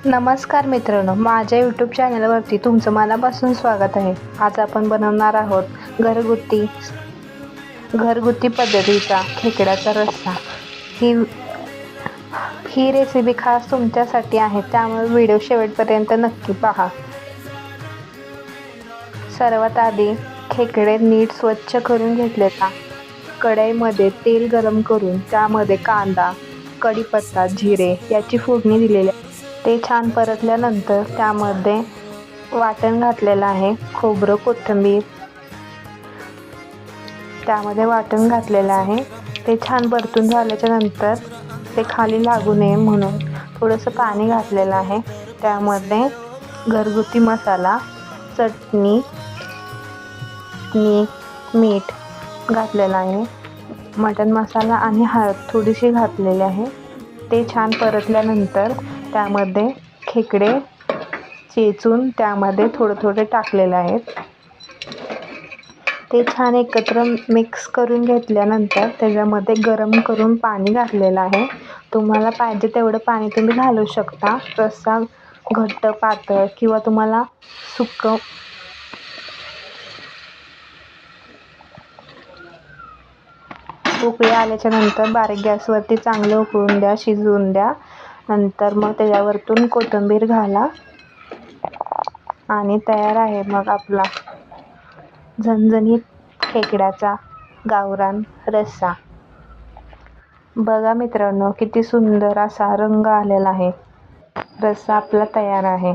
नमस्कार मित्रांनो, माझ्या यूट्यूब चॅनलवरती तुमचं मनापासून स्वागत आहे. आज आपण बनवणार आहोत घरगुती पद्धतीचा खेकड्याचा रस्सा. ही रेसिपी खास तुमच्यासाठी आहे, त्यामुळे व्हिडिओ शेवटपर्यंत नक्की पहा. सर्वात आधी खेकडे नीट स्वच्छ करून घेतलेला कढईमध्ये तेल गरम करून त्यामध्ये कांदा, कढीपत्ता, जिरे याची फोडणी दिलेली. ते छान परतल्यानंतर त्यामध्ये वाटण घातलेलं आहे. खोबरं, कोथिंबीर त्यामध्ये वाटण घातलेलं आहे. ते छान परतून झाल्याच्या नंतर ते खाली लागू नये म्हणून थोडंसं पाणी घातलेलं आहे. त्यामध्ये घरगुती मसाला, चटणी, मीठ घातलेलं आहे. मटण मसाला आणि हळद थोडीशी घातलेली आहे. ते छान परतल्यानंतर त्यामध्ये खेकडे चेचून त्यामध्ये थोडे टाकलेले आहेत. ते छान एकत्र मिक्स करून घेतल्यानंतर त्याच्यामध्ये गरम करून पाणी घातलेलं आहे. तुम्हाला पाहिजे तेवढं पाणी तुम्ही घालू शकता. रस्सा घट्ट, पातळ किंवा तुम्हाला सुक्कं उकळी आल्याच्या नंतर बारीक गॅसवरती चांगलं उकळून द्या, शिजवून द्या. नंतर मग त्याच्यावरतून कोथिंबीर घाला आणि तयार आहे मग आपला झणझणीत खेकड्याचा गावरान रस्सा. बघा मित्रांनो, किती सुंदर असा रंग आलेला आहे. रस्सा आपला तयार आहे.